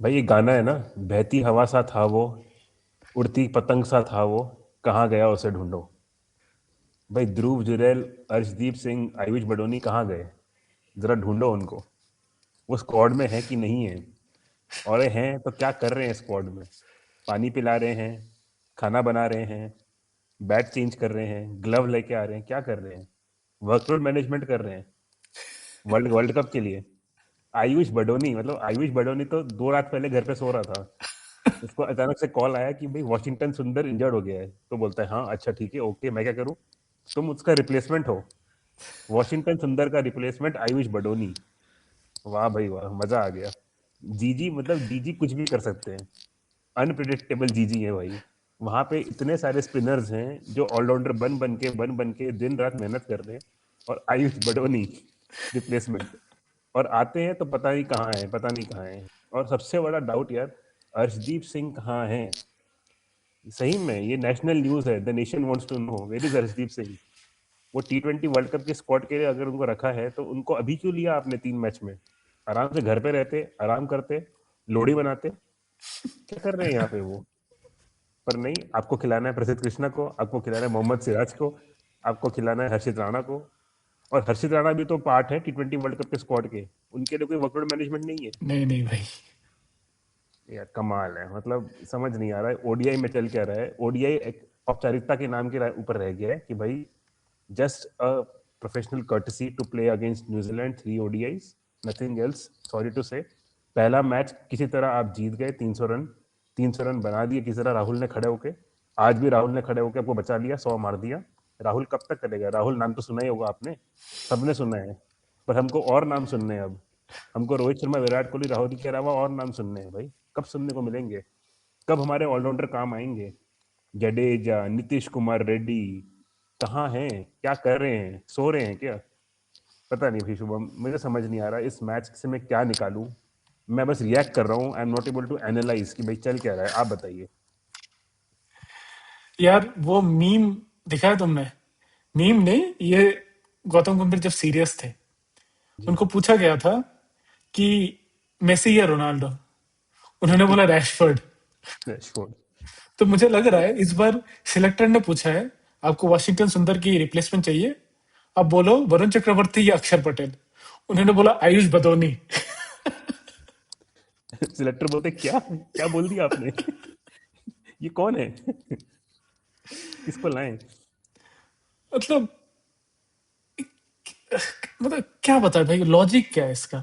भाई ये गाना है ना, बहती हवा सा था वो, उड़ती पतंग सा था वो, कहाँ गया उसे ढूंढो। भाई ध्रुव जुरैल, अर्शदीप सिंह, आयुष बडोनी कहाँ गए? जरा ढूंढो उनको। वो स्क्वाड में है कि नहीं है? और ये हैं तो क्या कर रहे हैं स्क्वाड में? पानी पिला रहे हैं, खाना बना रहे हैं, बैट चेंज कर रहे हैं, ग्लव लेके आ रहे हैं, क्या कर रहे हैं? वर्कलोड मैनेजमेंट कर रहे हैं वर्ल्ड वर्ल्ड कप के लिए। आयुष बडोनी, मतलब आयुष बडोनी तो 2 रात पहले घर पे सो रहा था। उसको अचानक से कॉल आया कि भाई वॉशिंगटन सुंदर इंजर्ड हो गया है, तो बोलता है हाँ अच्छा ठीक है ओके, मैं क्या करूँ? तुम उसका रिप्लेसमेंट हो। वॉशिंगटन सुंदर का रिप्लेसमेंट आयुष बडोनी। वाह भाई वाह, मजा आ गया। जीजी, मतलब जीजी कुछ भी कर सकते हैं। अनप्रिडिक्टेबल जीजी है भाई। वहां पे इतने सारे स्पिनर्स हैं जो ऑलराउंडर बन बन के दिन रात मेहनत कर रहे हैं, और आयुष बडोनी रिप्लेसमेंट। और आते हैं तो पता नहीं कहाँ है, पता नहीं कहाँ है। और सबसे बड़ा डाउट यार, अर्शदीप सिंह कहाँ है? सही में ये नेशनल न्यूज है, the nation wants to know where is Arshdeep Singh. वो T20 वर्ल्ड कप के स्क्वाड के लिए अगर उनको रखा है तो उनको अभी क्यों लिया आपने 3 मैच में? आराम से घर पे रहते, आराम करते, लोहड़ी बनाते। क्या कर रहे हैं यहाँ पे वो? पर नहीं, आपको खिलाना है प्रसिद्ध कृष्णा को, आपको खिलाना है मोहम्मद सिराज को, आपको खिलाना है हर्षित राणा को। और हर्षित राणा भी तो पार्ट है T20 वर्ल्ड कप के स्क्वाड के। उनके लिए कोई वर्कलोड मैनेजमेंट नहीं है। नहीं नहीं भाई। यार कमाल है, मतलब समझ नहीं आ रहा है ओडीआई में चल क्या रहा है। ओडीआई एक औपचारिकता के नाम के ऊपर रह गया है कि भाई just a professional courtesy to play against न्यूजीलैंड 3 ODIs, nothing else, sorry to say. पहला मैच किसी तरह आप जीत गए, 300 रन, 300 रन बना दिए किसी तरह राहुल ने खड़े होके। आज भी राहुल ने खड़े होके आपको बचा लिया, 100 मार दिया। राहुल कब तक करेगा? राहुल नाम तो सुना ही होगा आपने, सबने सुना है। पर हमको और नाम सुनने हैं अब। हमको रोहित शर्मा, विराट कोहली, राहुल के अलावा और नाम सुनने हैं भाई। कब सुनने को मिलेंगे? कब हमारे ऑलराउंडर काम आएंगे? जडेजा, नीतीश कुमार रेड्डी कहाँ हैं? क्या कर रहे हैं? सो रहे हैं क्या? पता नहीं भाई शुभम, मुझे समझ नहीं आ रहा इस मैच से मैं क्या निकालूं। मैं बस रिएक्ट कर रहा हूँ, I am not able to analyse कि भाई चल क्या रहा है। आप बताइए। यार वो मीम दिखा है तुमने? मीम नहीं, ये गौतम गंभीर जब सीरियस थे, जी। उनको पूछा गया था कि मेसी या रोनाल्डो, उन्होंने बोला रैशफोर्ड। रैशफोर्ड। तो मुझे लग रहा है इस बार सिलेक्टर ने पूछा है, आपको वॉशिंगटन सुंदर की रिप्लेसमेंट चाहिए, अब बोलो वरुण चक्रवर्ती या अक्षर पटेल। उन्होंने बोला आयुष बदोनी। सिलेक्टर बोलते क्या क्या बोल दिया आपने? ये कौन है? किसको लाएं? मतलब मतलब क्या बताए भाई, लॉजिक क्या है इसका?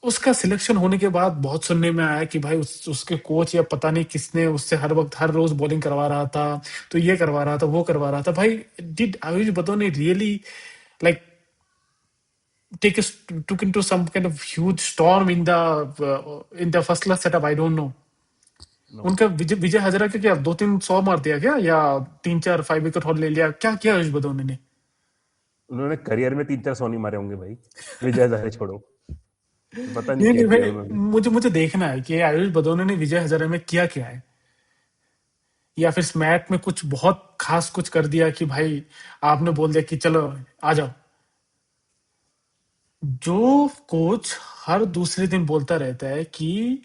उसका सिलेक्शन होने के बाद बहुत सुनने में आया कि भाई उसके कोच या पता नहीं किसने उससे हर वक्त हर रोज बॉलिंग करवा रहा था, तो ये करवा रहा था वो करवा रहा था। भाई did Ayush Badoni really like take us took into some kind of huge storm in the first class setup? I don't know. No. उनका विजय विजय हजारा के क्या 2-3 100 मार दिया क्या, या 3-4 5 विकेट हॉल ले लिया, क्या किया आयुष बदौनी ने? उन्होंने करियर में 3-4 सोनी मारे होंगे भाई। विजय हजारे छोड़ो, पता नहीं नहीं क्या नहीं किया भाई, उन्होंने। मुझे मुझे देखना है कि आयुष बदौनी ने विजय हजारे में किया क्या है, या फिर स्मैट में कुछ बहुत खास कुछ कर दिया कि भाई आपने बोल दिया कि चलो आ जाओ। जो कोच हर दूसरे दिन बोलता रहता है कि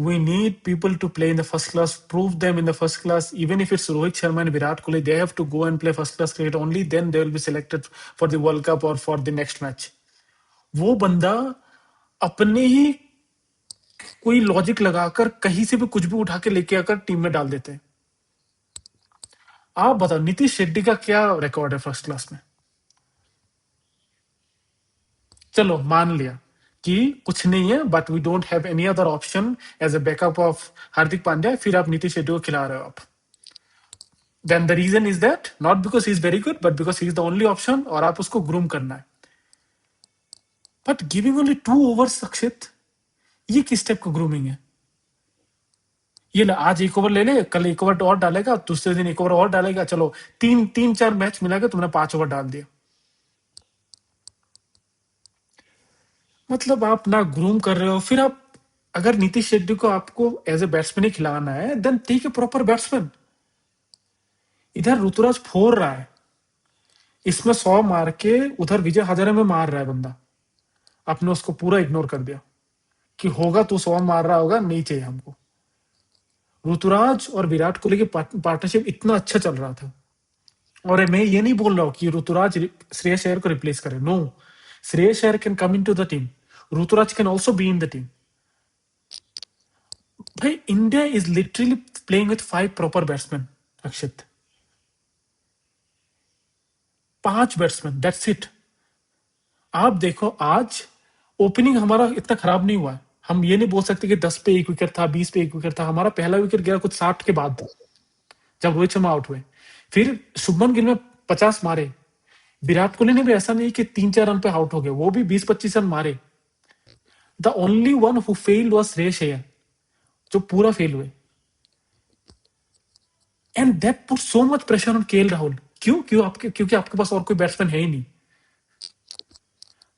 we need people to play in the first class, prove them in the first class, even if it's Rohit Sharma and Virat Kohli, they have to go and play first class cricket, only then they will be selected for the World Cup और for the next match. वो बंदा अपने ही कोई logic लगाकर कहीं से भी कुछ भी उठा के लेके आकर टीम में डाल देते हैं। आप बताओ नीतीश शेट्टी का क्या रिकॉर्ड है फर्स्ट क्लास में? चलो मान लिया कि कुछ नहीं है, but we don't have any other option as a backup of Hardik Pandya, फिर आप नीतीश रेड्डी को खिला रहे हो आप। Then the reason is that not because he is very good, but because he is the only option और आप उसको ग्रूम करना है। But giving only 2 overs Akshit, ये किस टाइप का ग्रूमिंग है? ये आज 1 ओवर ले ले, कल 1 ओवर और डालेगा, दूसरे दिन 1 ओवर और डालेगा, चलो तीन तीन चार मैच मिलाकर तुमने 5 ओवर डाल दिया। मतलब आप ना ग्रूम कर रहे हो, फिर आप अगर नीतीश शेट्टी को आपको एज ए बैट्समैन ही खिलाना है, then take a proper batsman. इधर ऋतुराज फोड़ रहा है, इसमें 100 मार के उधर विजय हजारे में मार रहा है बंदा, आपने उसको पूरा इग्नोर कर दिया। कि होगा तो 100 मार रहा होगा, नहीं चाहिए हमको। ऋतुराज और विराट कोहली की पार्टनरशिप इतना अच्छा चल रहा था। और मैं ये नहीं बोल रहा हूँ कि ऋतुराज श्रेयस अय्यर को रिप्लेस करे, no. Shreyas Iyer can come into the team, Ruturaj can also be in the team. भाई India is literally playing with 5 proper batsman Akshit, 5 batsman, that's it. आप देखो आज ओपनिंग हमारा इतना खराब नहीं हुआ है। हम ये नहीं बोल सकते कि 10 पे 1 विकेट था, 20 पे 1 विकेट था। हमारा पहला विकेट गया कुछ 60 के बाद, जब रोहित शर्मा आउट हुए। फिर शुभमन गिल ने 50 मारे। विराट कोहली ने भी ऐसा नहीं कि 3-4 रन पे आउट हो गए, वो भी 20-25 रन मारे। The only one who failed was Shreyas Iyer, जो पूरा फेल हुए। And that put so much pressure on KL Rahul. क्योंकि आपके पास और कोई बैट्समैन है ही नहीं।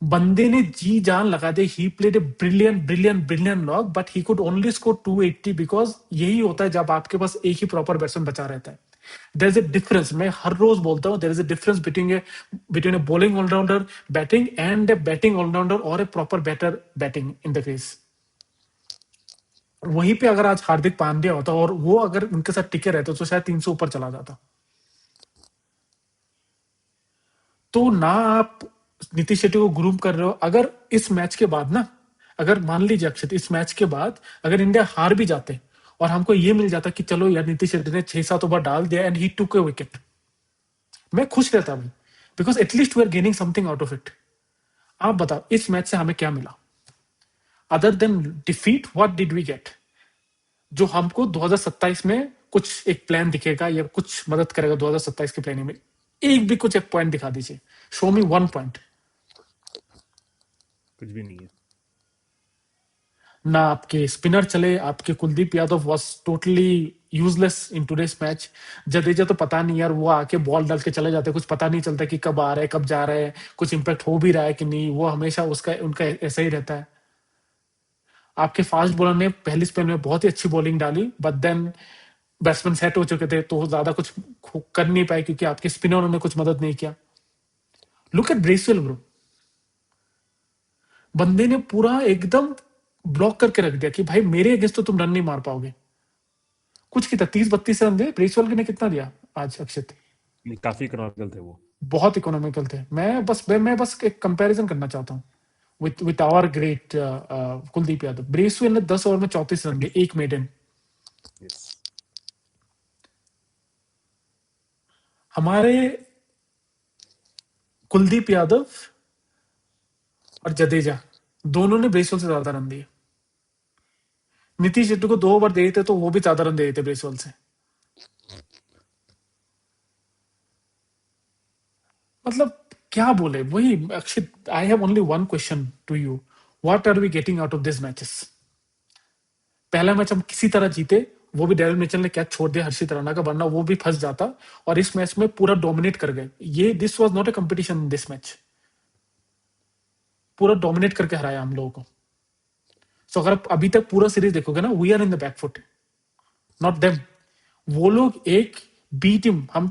बंदे ने जी जान लगा दी। He played a brilliant knock, but he could only score 280 because यही होता है जब आपके पास एक ही प्रॉपर बैट्समैन बचा रहता है। देयर इज ए डिफरेंस, मैं हर रोज बोलता हूं, there is a difference between a bowling all-rounder batting and a batting all-rounder और a proper batter batting in the crease. वहीं पे अगर आज हार्दिक पांड्या होता और वो अगर उनके साथ टिके रहते तो शायद 300 ऊपर चला जाता। तो ना आप नीतीश शेट्टी को ग्रूम कर रहे हो। अगर इस मैच के बाद ना, अगर मान लीजिए अक्षित इस मैच के बाद अगर इंडिया हार भी जाते और हमको ये मिल जाता कि चलो यार नीतीश शेट्टी ने 6-7 ओवर डाल दिया and he took A wicket, मैं खुश रहता भाई, because at least we are gaining something out of it. आप बताओ इस मैच से हमें क्या मिला other than defeat? What did we get जो हमको 2027 में कुछ एक प्लान दिखेगा या कुछ मदद करेगा 2027 के प्लानिंग में? एक भी कुछ एक पॉइंट दिखा दीजिए, शो मी वन पॉइंट। कुछ भी नहीं है। ना आपके स्पिनर चले, आपके Kuldeep Yadav was totally useless in today's match. Jadeja तो पता नहीं यार, वो आके बॉल डाल के चले जाते, कुछ पता नहीं चलता कि कब आ रहे हैं कब जा रहे हैं, कुछ इंपैक्ट हो भी रहा है कि नहीं। वो हमेशा उसका उनका ऐसा ही रहता है। आपके फास्ट बॉलर ने पहली स्पेल में बहुत ही अच्छी बॉलिंग डाली, बट देन बैट्समैन सेट हो चुके थे तो ज्यादा कुछ कर नहीं पाए क्योंकि आपके स्पिनरों ने कुछ मदद नहीं किया। लुक एट ब्रेसवेल ब्रो, बंदे ने पूरा एकदम ब्लॉक करके रख दिया कि भाई मेरे अगेंस्ट तो तुम रन नहीं मार पाओगे। कुछ कितना 30-32 रन दे ब्रेसवेल ने, कितना दिया आज अक्षित? नहीं, काफी इकोनॉमिकल थे वो। बहुत इकोनॉमिकल थे। मैं बस एक कंपैरिजन करना चाहता हूँ with our great Kuldeep Yadav. Bracewell ने 10 ओवर में 34 रन दिए, एक मेडन। यस। हमारे कुलदीप यादव और जडेजा दोनों ने ब्रेसवेल से ज्यादा रन दिए। नीतीश शेट्टी को 2 ओवर दे थे तो वो भी ज्यादा रन दे थे ब्रेसवेल से। मतलब क्या बोले वही Akshit. I have only one question to you, what are we getting out of this matches? पहला मैच हम किसी तरह जीते, वो भी डेरिल मिचेल ने कैच छोड़ दिया हर्षित राणा का, वरना वो भी फंस जाता। और इस मैच में पूरा डोमिनेट कर गए। ये this was not a competition in this match, पूरा डोमिनेट करके हराया हम लोगों को। सो अगर आप अभी तक पूरा सीरीज देखोगे ना, we are in the back foot, not them. वो लोग एक बी टीम, हम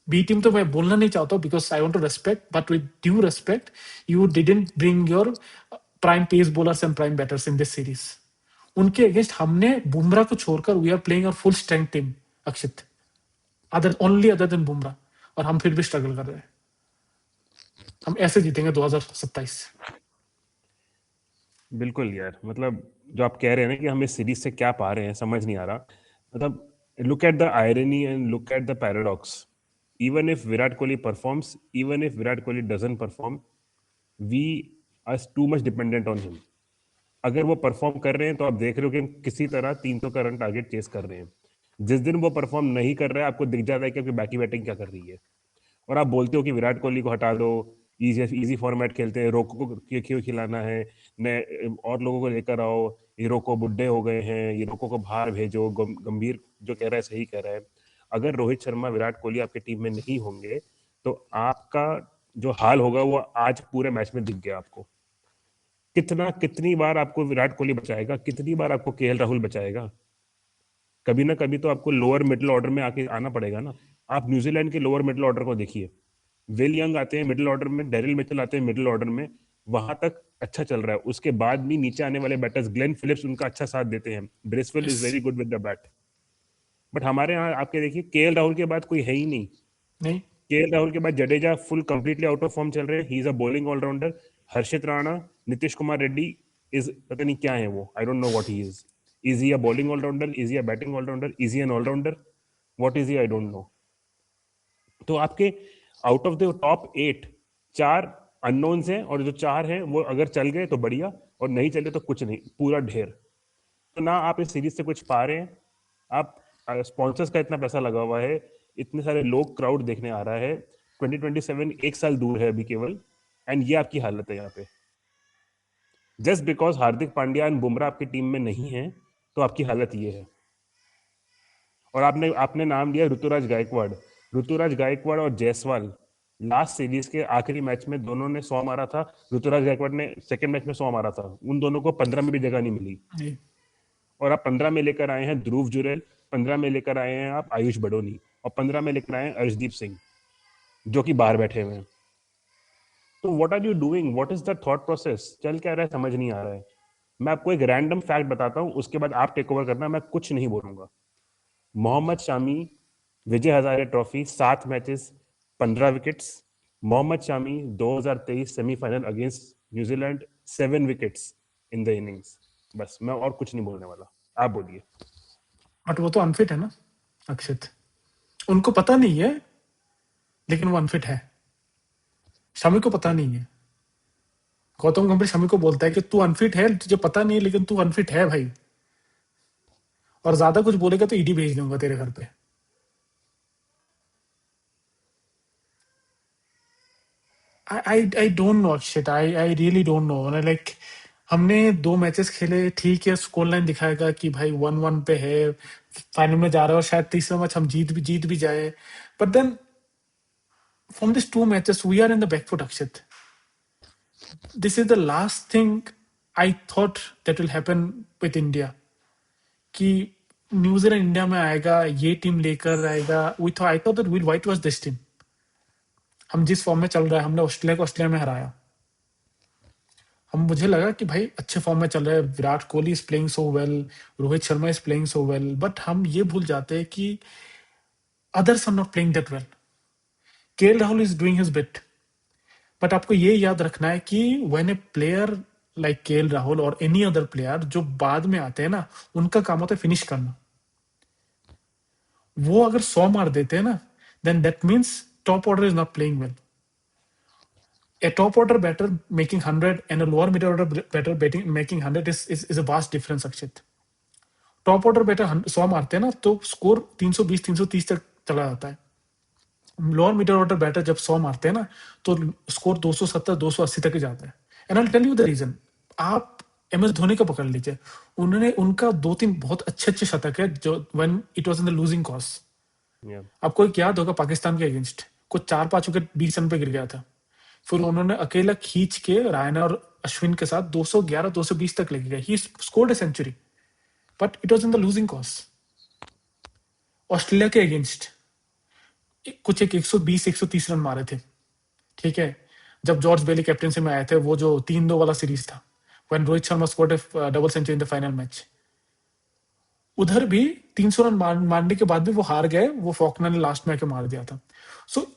बी टीम तो मैं बोलना नहीं चाहता because I want to respect, but with due respect you didn't bring your prime pace bowlers and prime batters in this series. उनके अगेंस्ट हमने बुमराह को छोड़कर वी आर प्लेइंग और full strength team Akshit, other than Bumrah, और हम फिर भी struggle कर रहे हैं। हम ऐसे जीतेंगे 2027। बिल्कुल यार, मतलब जो आप कह रहे हैं ना कि हम इस सीरीज से क्या पा रहे हैं समझ नहीं आ रहा। मतलब look at the irony and look at the paradox. Even if Virat Kohli performs, even if Virat Kohli doesn't perform, we are too much dependent on him. अगर वो परफॉर्म कर रहे हैं तो आप देख रहे हो कि हम किसी तरह 300 का रन टारगेट चेस कर रहे हैं। जिस दिन वो परफॉर्म नहीं कर रहा है आपको दिख जाता है कि बाकी बैटिंग क्या कर रही है। और आप बोलते हो कि विराट कोहली को हटा दो, इजी इजी फॉर्मेट खेलते हैं, रोको को क्यों खिलाना है, नए और लोगों को लेकर आओ, ये रोको बुड्ढे हो गए हैं, ये रोको को बाहर भेजो। गंभीर जो कह रहा है सही कह रहा है। अगर रोहित शर्मा विराट कोहली आपके टीम में नहीं होंगे तो आपका जो हाल होगा वो आज पूरे मैच में दिख गया आपको। कितनी बार आपको विराट कोहली बचाएगा, कितनी बार आपको केएल राहुल बचाएगा? कभी ना कभी तो आपको लोअर मिडिल ऑर्डर में आके आना पड़ेगा ना। आप न्यूजीलैंड के लोअर मिडिल ऑर्डर को देखिए, विल यंग आते हैं मिडिल ऑर्डर में, डेरिल मिचेल आते हैं मिडिल ऑर्डर में, वहां तक अच्छा चल रहा है, उसके बाद भी नीचे आने वाले बैटर्स ग्लेन फिलिप्स उनका अच्छा साथ देते हैं, Bracewell is yes. Very good with the bat. But हमारे यहाँ आपके देखिए केएल राहुल के बाद कोई है ही नहीं। नहीं। केएल राहुल के बाद Jadeja full completely out of form चल रहे हैं, he is a bowling allrounder. Harshit Rana, Nitish Kumar Reddy is पता नहीं क्या है वो, I don't know what he is he a bowling allrounder, is he a batting allrounder, is he an allrounder, what is he, I don't know. तो आपके out of the top 8 4 unknowns हैं, और जो 4 हैं वो अगर चल गए तो बढ़िया, और नहीं चले तो कुछ नहीं, पूरा ढेर। तो ना आप इस सीरीज से कुछ पा रहे हैं, आप स्पॉन्सर्स का इतना पैसा लगा हुआ है, इतने सारे लोग क्राउड देखने आ रहा है, 2027 एक साल दूर है अभी केवल, एंड ये आपकी हालत है यहाँ पे, just because Hardik Pandya and Bumrah आपकी टीम में नहीं है, तो आपकी हालत ये है। और आपने आपने नाम लिया ऋतुराज गायकवाड़। ऋतुराज गायकवाड़ और जायसवाल लास्ट सीरीज के आखिरी मैच में दोनों ने 100 मारा था, ऋतुराज गायकवाड़ ने सेकंड मैच में 100 मारा था, उन दोनों को 15 में भी जगह नहीं मिली। नहीं। और आप 15 में लेकर आए हैं ध्रुव जुरैल, 15 में लेकर आए हैं आप आयुष बडोनी, और 15 में लेकर आए हैं अर्शदीप सिंह, जो कि बाहर बैठे हुए हैं। तो what are you doing, what is the thought process, चल क्या रहा है समझ नहीं आ रहा है। मैं आपको एक रैंडम फैक्ट बताता हूँ, उसके बाद आप टेक ओवर करना, मैं कुछ नहीं बोलूंगा। Mohammed Shami, Vijay Hazare trophy 7 matches, 15 wickets. Mohammed Shami 2023 semifinal against New Zealand, 7 wickets in the innings. बस मैं और कुछ नहीं बोलने वाला, आप बोलिए। बट वो तो अनफिट है ना अक्षित, उनको पता नहीं है, लेकिन वो अनफिट है। शमी को पता नहीं है। गौतम गंभीर शमी को बोलता है कि तू अनफिट है, तुझे पता नहीं है, लेकिन तू अनफिट है भाई, और ज्यादा कुछ बोलेगा तो ईडी भेज दूंगा तेरे घर पे। आई don't no Akshit, I really don't know. Like हमने 2 मैचेस खेले, ठीक है, स्कोर लाइन दिखाएगा कि भाई 1-1 पे है, फाइनल में जा रहा है, और शायद तीसरा मैच हम जीत भी जाए। But then from this 2 matches we are in the back foot Akshit. This is the last thing I thought that will happen with India, कि न्यूजीलैंड इंडिया में आएगा, ये टीम लेकर आएगा। We thought, I thought that will wait was this team. हम जिस form में चल रहा है, हमने ऑस्ट्रेलिया को ऑस्ट्रेलिया में हराया। हम मुझे लगा कि भाई अच्छे फॉर्म में चल रहे हैं, Virat Kohli is playing so well, Rohit Sharma is playing so well, but हम ये भूल जाते हैं कि others are not playing that well. KL Rahul is doing his bit, but आपको ये याद रखना है कि when a player like KL Rahul और एनी अदर प्लेयर जो बाद में आते हैं ना, उनका काम होता है फिनिश करना। वो अगर 100 मार देते हैं ना, then that means top order is not playing well. A top order batter making 100 and a lower middle order batter making 100 is a vast difference Akshit. Top order batter 100 मारते हैं ना, तो स्कोर 320 330 तक चला जाता है। लोअर मिडल ऑर्डर बैटर जब 100 मारते हैं ना, तो स्कोर 270 280 तक ही जाता है। And I tell you the reason. आप एम एस धोनी का पकड़ लीजिए, उन्होंने उनका 2-3 बहुत अच्छे अच्छे शतक है जो when it was in the losing cause. Yeah. आपको एक याद होगा पाकिस्तान के अगेंस्ट कुछ 4-5 विकेट 20 रन पे गिर गया था, फिर उन्होंने अकेला खींच के रायना और अश्विन के साथ 211 220 तक लेके गए। He scored a century, but it was in the losing cause. Australia के अगेंस्ट कुछ एक 120 130 रन मारे थे, ठीक है, जब जॉर्ज बेली कैप्टनसी में आए थे, वो जो 3-2 वाला सीरीज था, when Rohit Sharma scored double century in the final match. उधर भी 300 रन मारने के बाद भी वो हार गए, वो फॉकनर ने लास्ट में आके मार दिया था। सो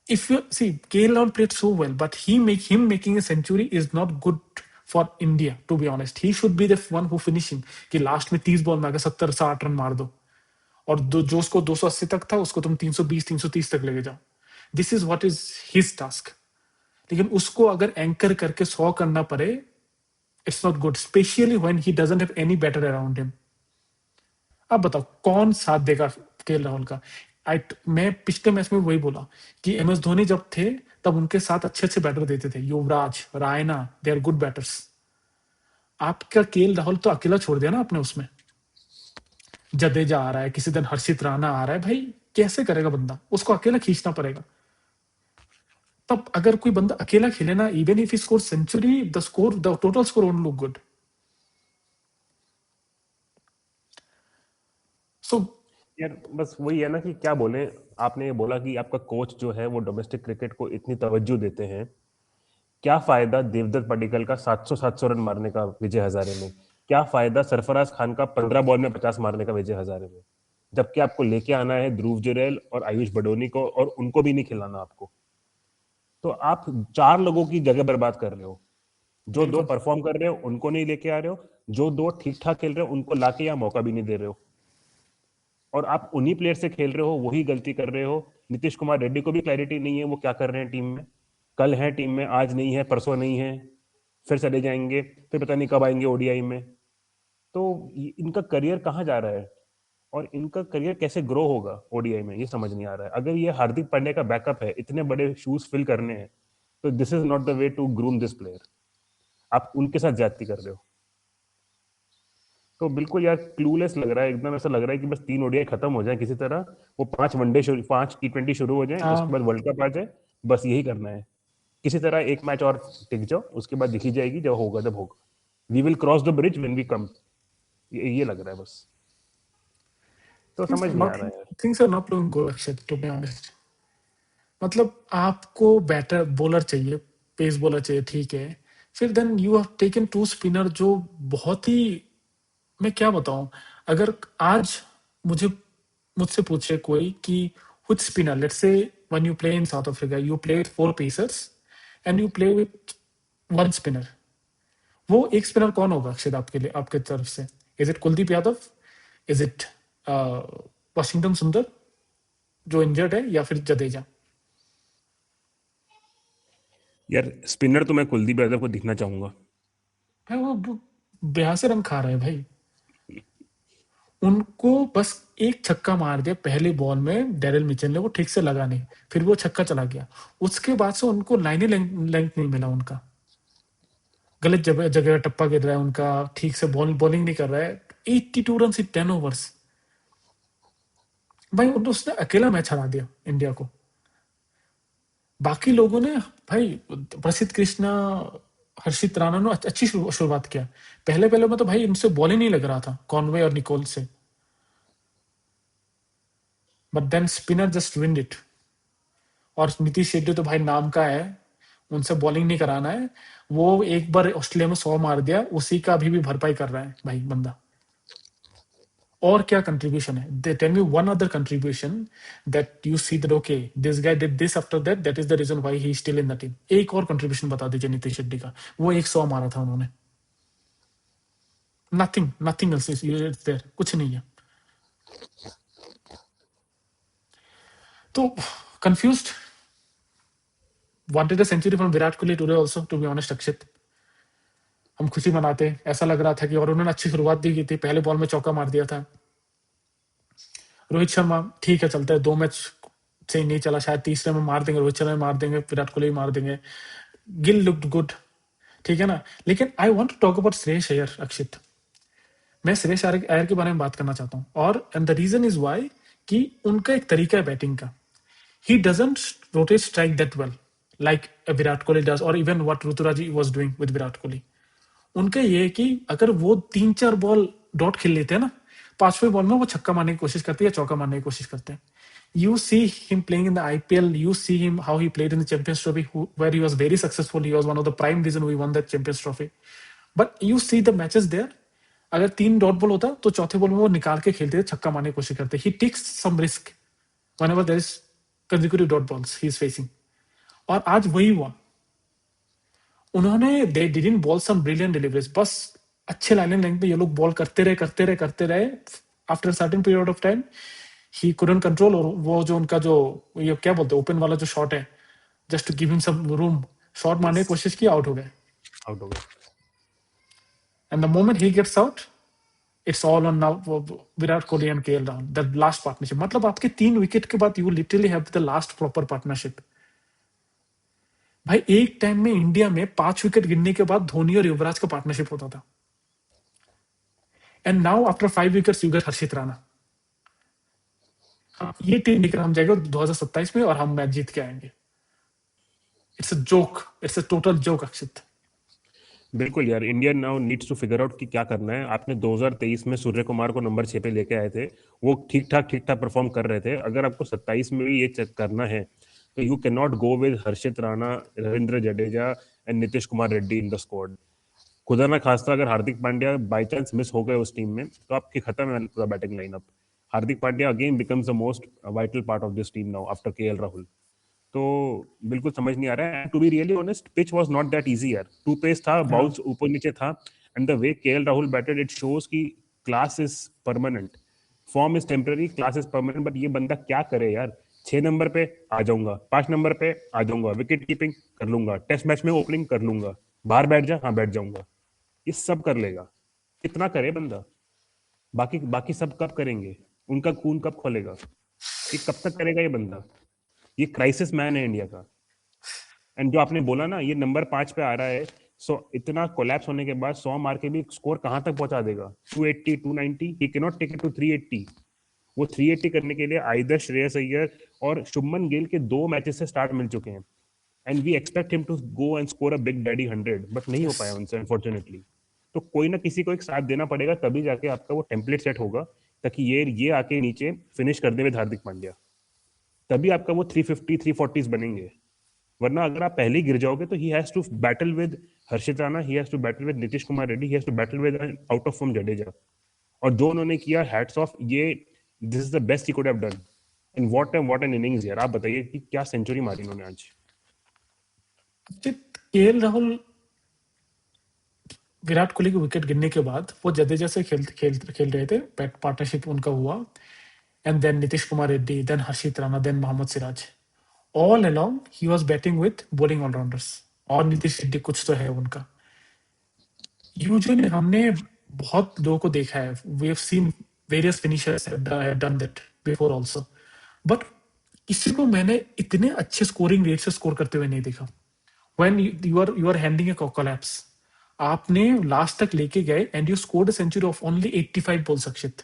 if you see KL Rahul played so well, but him making a century is not good for India, to be honest. He should be the one who finishing, कि लास्ट में 30 ball में अगर 70 60 run मार दो, और जो उसको 280 तक था उसको तुम 320 330 तक लेके जाओ। This is what is his task. लेकिन उसको अगर एंकर करके 100 करना पड़े, it's not good, specially when he doesn't have any batter around him. अब बताओ कौन साथ देगा केएल राहुल का। मैं पिछले मैच में वही बोला कि एम एस धोनी जब थे तब उनके साथ अच्छे अच्छे बैटर देते थे, Yuvraj, Raina, they are good batters. आपका केएल राहुल तो अकेला छोड़ दिया ना आपने उसमें। जडेजा आ रहा है, किसी दिन हर्षित राणा आ रहा है, भाई कैसे करेगा बंदा, उसको अकेला खींचना पड़ेगा। तब अगर कोई बंदा अकेला खेले ना, even if he score century, the total score won't look good. So यार बस वही है ना कि क्या बोले, आपने ये बोला कि आपका कोच जो है वो डोमेस्टिक क्रिकेट को इतनी तवज्जो देते हैं, क्या फायदा देवदत्त पडिक्कल का 700 रन मारने का विजय हजारे में? क्या फायदा सरफराज खान का 15 बॉल में 50 मारने का विजय हजारे में? जबकि आपको लेके आना है ध्रुव जुरैल और आयुष बडोनी को, और उनको भी नहीं खिलाना आपको। तो आप 4 लोगों की जगह बर्बाद कर रहे हो। जो 2 बिल्कुल। परफॉर्म कर रहे हो उनको नहीं लेके आ रहे हो, जो 2 ठीक ठाक खेल रहे हो उनको लाके यहाँ मौका भी नहीं दे रहे हो, और आप उन्हीं प्लेयर से खेल रहे हो, वही गलती कर रहे हो। नीतीश कुमार रेड्डी को भी क्लैरिटी नहीं है वो क्या कर रहे हैं टीम में। कल है टीम में, आज नहीं है, परसों नहीं है, फिर चले जाएंगे, फिर पता नहीं कब आएंगे ओडीआई में। तो इनका करियर कहाँ जा रहा है, और इनका करियर कैसे ग्रो होगा ओडीआई में, ये समझ नहीं आ रहा है। अगर ये हार्दिक पांड्या का बैकअप है, इतने बड़े शूज फिल करने हैं, तो this is not the way to groom this player. आप उनके साथ ज्यादती कर रहे हो। तो बिल्कुल यार क्लूलेस लग रहा है, एकदम ऐसा लग रहा है कि बस 3 ओडीआई खत्म हो जाए किसी तरह, वो 5 वनडे शुरू, 5 टी20 शुरू हो जाए, उसके हाँ, बाद वर्ल्ड कप आ जाए। बस यही करना है, किसी तरह एक मैच और टिक जाओ, उसके बाद दिखी जाएगी जब होगा जब होगा। We will cross the bridge when we come. ये लग रहा है बस। तो things समझ are नहीं आ not रहा है यार। things are not looking good, Akshit, to be honest. मतलब आपको बैटर बॉलर चाहिए, पेस बॉलर चाहिए, ठीक है। फिर then you have taken two spinner जो बहुत ही, मैं क्या बताऊं, अगर आज मुझे मुझसे पूछे कोई कि which spinner, let's say when you play in South Africa, you play with 4 pacers and you play with 1 spinner, वो एक स्पिनर कौन होगा अक्षित आपके लिए, आपके तरफ से? Is it Kuldeep Yadav, is it Washington सुंदर जो इंजर्ड है, या फिर जडेजा? यार स्पिनर तो मैं कुलदीप यादव को दिखना चाहूंगा। भाई वो ब्याह से रंग खा रहे हैं भाई। उनको बस एक छक्का मार दिया पहले बॉल में डेरिल मिचेल ने, वो ठीक से लगा नहीं, फिर वो छक्का चला गया। उसके बाद से उनको लाइने लेंथ नहीं मिला उनका, गलत जगह जगह टप्पा गिर रहा है उनका, ठीक से बॉलिंग नहीं कर रहा है। 82 रन इन 10 ओवर्स, भाई उसने अकेला मैच हरा दिया इंडिया को। बाकी लोगों ने, भाई प्रसिद्ध कृष्णा, हर्षित राणा ने अच्छी शुरुआत किया। पहले पहले में तो भाई इनसे बॉल ही नहीं लग रहा था, कॉनवे और निकोल से, but then spinner just win it. और नीतीश शेट्टी तो भाई नाम का है, उनसे बॉलिंग नहीं कराना है। वो एक बार ऑस्ट्रेलिया में 100 मार दिया, उसी का अभी भी भरपाई कर रहा है भाई बंदा। और क्या कंट्रीब्यूशन है? They tell me one other contribution that you see that okay this guy did this after that, that is the reason why he still in the team. एक और कंट्रीब्यूशन बता दीजिए नीतीश शेट्टी का। वो एक 100 मारा था उन्होंने, nothing, nothing else is there, कुछ नहीं है। तो confused, wanted a century from Virat Kohli today also, to be honest Akshit. हम खुशी मनाते, ऐसा लग रहा था कि, और उन्होंने अच्छी शुरुआत दी की थी, पहले बॉल में चौका मार दिया था। रोहित शर्मा ठीक है, चलता है, 2 मैच से नहीं चला, शायद तीसरे में मार देंगे, रोहित शर्मा मार देंगे, विराट कोहली मार देंगे। गिल लुक्ड गुड, ठीक है ना। लेकिन I want to talk about Shreyas Iyer Akshit. मैं श्रेयस अय्यर के बारे में बात करना चाहता हूँ, और and the reason is why कि उनका एक तरीका है बैटिंग का। He doesn't rotate strike that well like Virat Kohli does, और even what Ruturaj was doing with Virat Kohli. उनका ये है कि अगर वो 3-4 बॉल डॉट खेल लेते हैं ना, 5वें बॉल में वो छक्का मारने की कोशिश करते हैं या चौका मारने की कोशिश करते हैं। You see him playing in the IPL. You see him how he played in the Champions Trophy, where he was very successful. He was one of the prime reason we won that Champions Trophy. But you see the matches there. अगर 3 dot ball होता तो चौथे ball में वो निकाल के खेलते थे, छक्का मारने की कोशिश करते। He takes some risk whenever there is consecutive dot balls he is facing. और आज वही हुआ। उन्होंने they didn't bowl some brilliant deliveries, बस अच्छे लाइन लेंथ पे ये लोग बॉल करते रहे। After certain period of time he couldn't control, और वो जो उनका जो, ये क्या बोलते हैं, ओपन वाला जो शॉट है, just to give him some room, shot मारने की कोशिश की, आउट हो गए। आउट हो गया। And the moment he gets out, it's all on now Virat Kohli and KL Rahul, the last partnership. मतलब आपके 3 विकेट के बाद you literally have the last proper partnership. भाई एक टाइम में इंडिया में 5 विकेट गिरने के बाद धोनी और युवराज का पार्टनरशिप होता था, and now after 5 wickets you get Harshit Rana. ये टीम लेकर हम जाएंगे 2027 में, और हम मैच जीत के आएंगे। It's a joke, it's a total joke Akshit. बिल्कुल यार, India now needs to figure out कि क्या करना है। आपने 2023 में सूर्य कुमार को नंबर 6 पे लेके आए थे, वो ठीक ठाक परफॉर्म कर रहे थे। अगर आपको 27 में भी ये चेक करना है, तो you can not go with Harshit Rana, Ravindra Jadeja and Nitish Kumar Reddy in the squad. खुदा ना खास्ता अगर Hardik Pandya by chance miss हो गए उस टीम में तो आपकी खत्म है पूरा batting lineup. Hardik Pandya again becomes the most vital part of this team now after KL Rahul. तो बिल्कुल समझ नहीं आ रहा है. To be really honest, pitch was not that easy यार. टू पेस था, बाउंस ऊपर नीचे था, and the way KL Rahul batted it shows की class is permanent. Form is temporary, class is permanent. But ये बंदा क्या करे यार. 6 नंबर पे आ जाऊंगा, 5 नंबर पे आ जाऊंगा, विकेट कीपिंग कर लूंगा, टेस्ट मैच में ओपनिंग कर लूंगा, बाहर बैठ जा, हाँ बैठ जाऊंगा. ये सब कर लेगा. कितना करे बंदा. बाकी बाकी सब कब करेंगे. उनका खून कब खोलेगा. ये कब तक करेगा ये बंदा. ये क्राइसिस मैन है इंडिया का. एंड जो आपने बोला ना ये नंबर 5 पे आ रहा है, सो इतना कोलैप्स होने के बाद 100 मार के भी स्कोर कहां तक पहुंचा देगा. 280 290, he can not take it to 380. वो 380 करने के लिए आइदर श्रेयस अय्यर और शुभमन गिल के 2 मैचेस से स्टार्ट मिल चुके हैं, and we expect him to go and score a big daddy 100, but नहीं हो पाया उनसे अनफॉर्चुनेटली. तो कोई ना किसी को एक साथ देना पड़ेगा, तभी जाके आपका वो टेम्पलेट सेट होगा, ताकि ये आके नीचे फिनिश कर दे विद हार्दिक पांड्या. तभी आपका वो 350 340 बनेंगे. वरना अगर आप पहले ही गिर जाओगे तो he has to battle with Harshit Rana, he has to battle with Nitish Kumar Reddy, he has to battle with out of form Jadeja. और जो उन्होंने किया, हैट्स ऑफ. ये this is the best he could have done. And what an innings यार. आप बताइए कि क्या सेंचुरी मारी उन्होंने आज. केएल राहुल विराट कोहली के विकेट गिरने के बाद वो जडेजा से खेल रहे थे, पार्टनरशिप उनका हुआ, and then Nitish Kumar Reddy, then Harshit Rana, then Mohammed Siraj. All along he was batting with bowling allrounders, और नीतीश रेड्डी कुछ तो है उनका. यूजुअली हमने बहुत लोगों को देखा है, we have seen various finishers have done that before also, but किसी को मैंने इतने अच्छे स्कोरिंग रेट से स्कोर करते हुए नहीं देखा. When you are handling a collapse, आपने लास्ट तक लेके गए and you scored a century of only 85 balls. Akshit,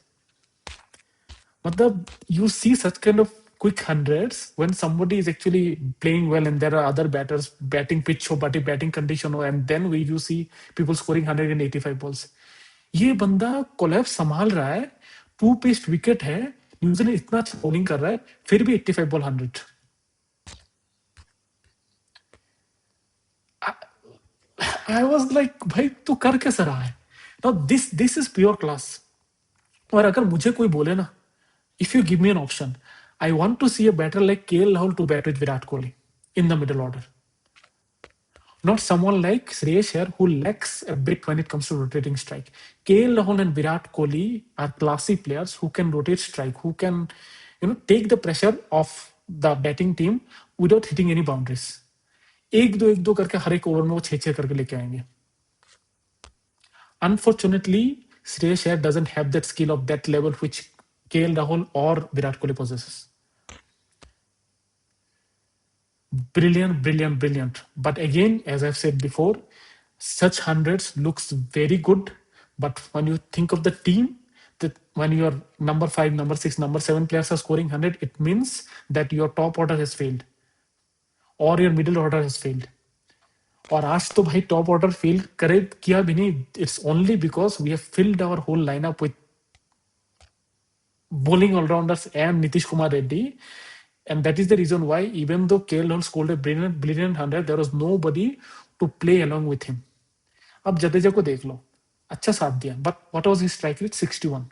मतलब you see such kind of quick hundreds when somebody is actually playing well and there are other batters batting pitch हो, batting condition हो, and then we you see people scoring 185 balls. ये बंदा collapse संभाल रहा है, 2 paste wicket है, New Zealand इतना अच्छा बॉलिंग कर रहा है, फिर भी 85 बॉल 100. I was like, भाई तू कर कैसे रहा है. Now this is pure class. और अगर मुझे कोई बोले ना, if you give me an option, I want to see a batter like KL Rahul to bat with Virat Kohli in the middle order. Not someone like Shreyas Iyer who lacks a bit when it comes to rotating strike. KL Rahul and Virat Kohli are classy players who can rotate strike, who can take the pressure off the batting team without hitting any boundaries. एक दो करके हर एक over में वो 6 करके लेके आएंगे. Unfortunately, Shreyas Iyer doesn't have that skill of that level which KL Rahul or Virat Kohli possesses. Brilliant. But again, as I've said before, such hundreds looks very good. But when you think of the team, that when your number 5, number 6, number 7 players are scoring 100, it means that your top order has failed or your middle order has failed. और आज तो भाई top order fail करे किया भी नहीं. It's only because we have filled our whole lineup with bowling all-rounders and Nitish Kumar Reddy, and that is the reason why even though KL Rahul scored a brilliant 100, there was nobody to play along with him. अब जडेजा को देख लो, अच्छा साथ दिया, but what was his strike rate? 61.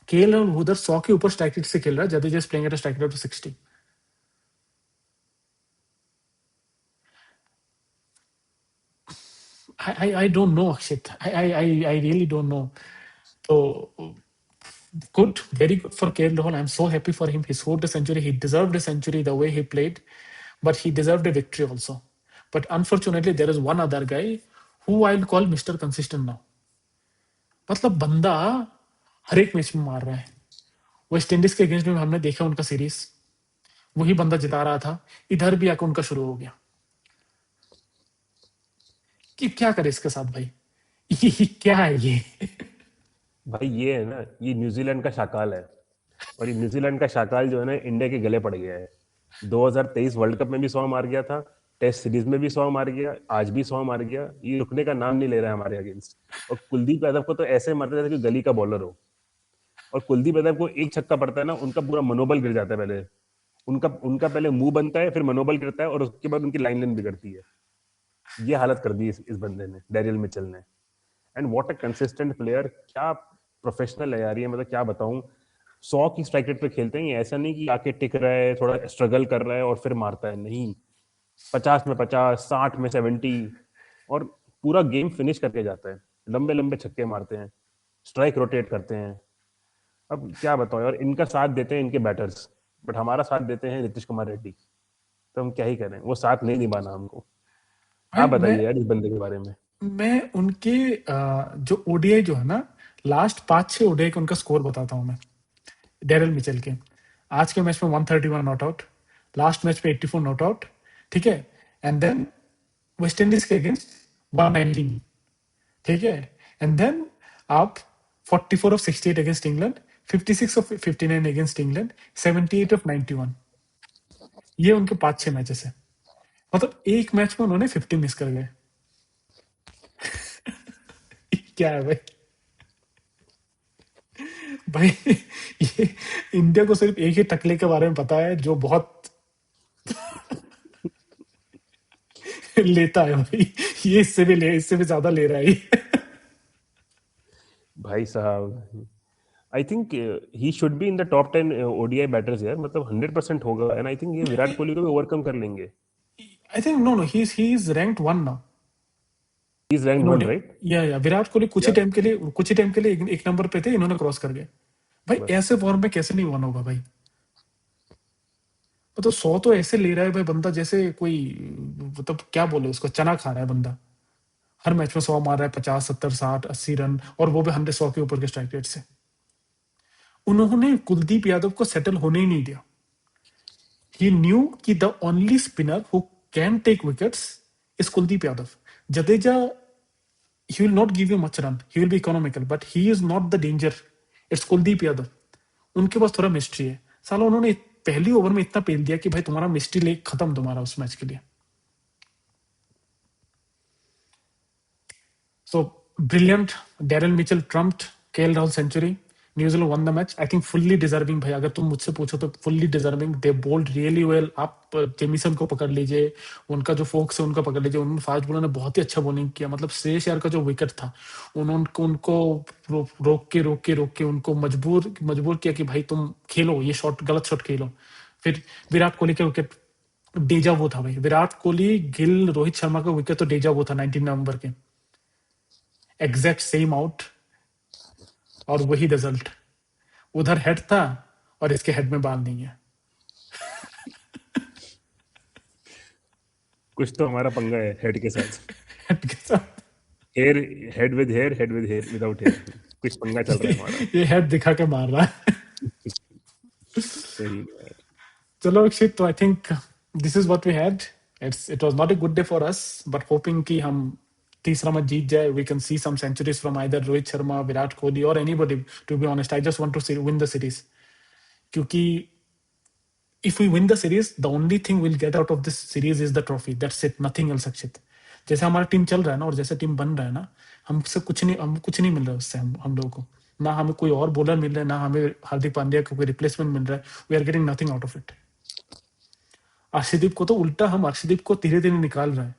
KL Rahul उधर 100 के ऊपर strike rate से खेल रहा है, Jadeja is playing at a strike rate of 60. I don't know, Akshit. I really don't know. So good, very good for KL Rahul. I'm so happy for him. He scored a century. He deserved a century the way he played, but he deserved a victory also. But unfortunately, there is one other guy who I'll call Mr. Consistent now. मतलब बंदा हर एक match में मार रहा है. West Indies के against में हमने देखा उनका सीरीज, वही बंदा जिता रहा था, इधर भी आकर उनका शुरू हो गया. कि क्या करे इसके साथ भाई. ये क्या है ये. भाई ये है ना, ये न्यूजीलैंड का शाकाल है, और ये न्यूजीलैंड का शाकाल जो है ना इंडिया के गले पड़ गया है. 2023 वर्ल्ड कप में भी 100 मार गया था, टेस्ट सीरीज में भी 100 मार गया, आज भी 100 मार गया. ये रुकने का नाम नहीं ले रहा है हमारे अगेंस्ट. और कुलदीप यादव को तो ऐसे मारते थे कि गली का बॉलर हो. और कुलदीप यादव को एक छक्का पड़ता है ना, उनका पूरा मनोबल गिर जाता है. पहले उनका पहले मुंह बनता है, फिर मनोबल गिरता है, और उसके बाद उनकी लाइन बिगड़ती है. ये हालत कर दी इस बंदे ने, डैरियल मिचेल ने। And what a consistent player, क्या प्रोफेशनल है यार ये, मतलब क्या बताऊं। 100 की स्ट्राइक रेट पे खेलते हैं, ऐसा नहीं कि आके टिक रहा है, थोड़ा स्ट्रगल कर रहा है और फिर मारता है, नहीं। 50 में 50, 60 में 70, और पूरा गेम फिनिश करके जाता है। लंबे लंबे छक्के मारते हैं, स्ट्राइक रोटेट करते हैं। अब क्या बताओ यार, इनका साथ देते हैं इनके बैटर्स, बट हमारा साथ देते हैं नीतीश कुमार रेड्डी। तो हम क्या ही करें, वो साथ नहीं निभाना हमको। भाई आप बताइए यार इस बंदे के बारे में। मैं उनके जो ओडीआई जो है ना, लास्ट 5-6 ओडीआई का उनका स्कोर बताता हूँ मैं, डेरिल मिचेल के। आज के मैच में 131 नॉट आउट, लास्ट मैच पे 84 नॉट आउट, ठीक है। एंड देन वेस्ट इंडीज के अगेंस्ट 119, ठीक है। एंड देन आप 44 of 68 against England, 56 of 59 against England, 78 of 91। ये उनके 5-6 मैचेस है। मतलब एक मैच में उन्होंने 50 मिस कर गए। क्या है भाई। भाई ये इंडिया को सिर्फ एक ही टकले के बारे में पता है जो बहुत लेता है भाई। ये इससे भी ज्यादा ले रहा है ये। भाई साहब, I think he should be in the top 10 ODI batters यार, मतलब 100% होगा। एंड आई थिंक ये विराट कोहली को भी ओवरकम कर लेंगे। I think no no he is ranked 1 now he is rank in 1, ODI. Right? या विराट कोहली या कुछ ही टाइम के लिए एक नंबर पे थे, इन्होंने क्रॉस कर गए। भाई बस। ऐसे फॉर्म में कैसे नहीं वन होगा भाई। तो 100 तो ऐसे ले रहा है भाई बंदा, जैसे कोई, मतलब क्या बोले उसको, चना खा रहा है बंदा। हर मैच में 100 मार रहा है, 50, 70, 60, 80 रन, और वो भी 100 के ऊपर के स्ट्राइक रेट से। उन्होंने कुलदीप यादव को सेटल होने ही नहीं दिया। ही न्यू कि the only spinner who can take wickets is Kuldeep Yadav. Jadeja, he will not give you much run, he will be economical, but he is not the danger. It's Kuldeep Yadav. उनके पास थोड़ा मिस्ट्री है। साला उन्होंने पहली ओवर में इतना पेल दिया कि भाई तुम्हारा मिस्ट्री लेग खत्म तुम्हारा उस मैच के लिए। So brilliant. Daryl Mitchell trumped KL Rahul century. New Zealand one the match. I think fully deserving भाई, अगर तुम मुझसे पूछो तो फुल्ली डिजर्विंग। दे बोल्ड रियली वेल। आप जेमिसन को पकड़ लीजिए, उनका जो फोक्स है उनका पकड़ लीजिए, उन्होंने फास्ट बॉलर ने बहुत ही अच्छा बॉलिंग किया। मतलब श्रेयस यार का जो विकेट था, उन्होंने उनको रोक के उनको मजबूर किया कि भाई तुम खेलो ये शॉट, गलत शॉट खेलो। फिर विराट कोहली का विकेट डेजा वो था भाई। विराट कोहली, गिल, रोहित शर्मा का विकेट तो डेजा वो था 19 नवंबर के, एग्जैक्ट सेम आउट और वही रिजल्ट। उधर हेड था और इसके हेड में बाल नहीं है। कुछ तो हमारा पंगा है हेड के साथ। हेड के साथ hair, head with hair, without hair, कुछ पंगा चल रहा है हमारा। ये हेड दिखा के मार रहा है। सही है यार। चलो अक्षित, तो I think this is what we had. It was not a good day for us, but hoping कि हम तीसरा मैच जीत जाए। We can see some centuries from either Rohit Sharma, Virat Kohli और anybody. To be honest, I just want to win the series, क्योंकि if we win the series, the only thing we'll get out of this series is the trophy. That's it, nothing else, अक्षित। जैसे हमारा team चल रहा है ना, और जैसे team बन रहा है ना, हमसे कुछ नहीं मिल रहा है उससे। हम लोगों को ना हमें कोई और बॉलर मिल रहा है, ना हमें हार्दिक पांड्या का कोई रिप्लेसमेंट मिल रहा है। We are getting nothing out of it. Arshdeep को तो उल्टा, हम अर्शदीप को धीरे धीरे निकाल रहे हैं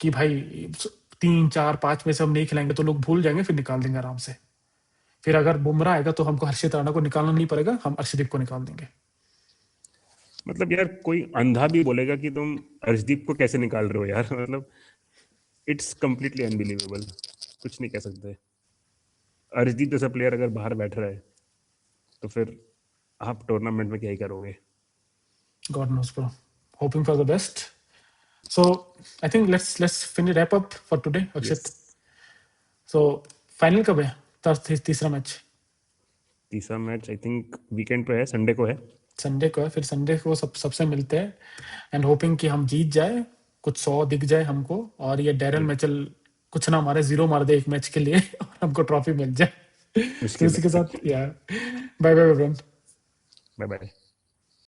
कि भाई 3, 4, 5 में से हम नहीं खिलाएंगे तो लोग भूल जाएंगे, फिर निकाल देंगे आराम से। फिर अगर बुमराह आएगा तो हमको हर्षित राणा को निकालना नहीं पड़ेगा, हम अर्शदीप को निकाल देंगे। मतलब यार कोई अंधा भी बोलेगा कि तुम अर्शदीप को कैसे निकाल रहे हो यार, मतलब इट्स कंप्लीटली अनबिलीवेबल। कुछ नहीं कह सकते। अर्शदीप जैसा प्लेयर अगर बाहर बैठ रहा है तो फिर आप टूर्नामेंट में क्या ही करोगे। God knows, bro. Hoping for the best. So I think let's finish wrap up for today, yes. Akshit. So final कब है? तीसरा मैच तीसरा मैच आई थिंक वीकेंड पे है, संडे को है। संडे को है। फिर संडे को सबसे मिलते हैं, एंड होपिंग कि हम जीत जाए, कुछ 100 दिख जाए हमको, और ये डैरल मिचेल कुछ ना मारे, 0 मार दे एक मैच के लिए और हमको ट्रॉफी मिल जाए। तो मुश्किल इसी के है। साथ यार, bye bye everyone. Bye bye.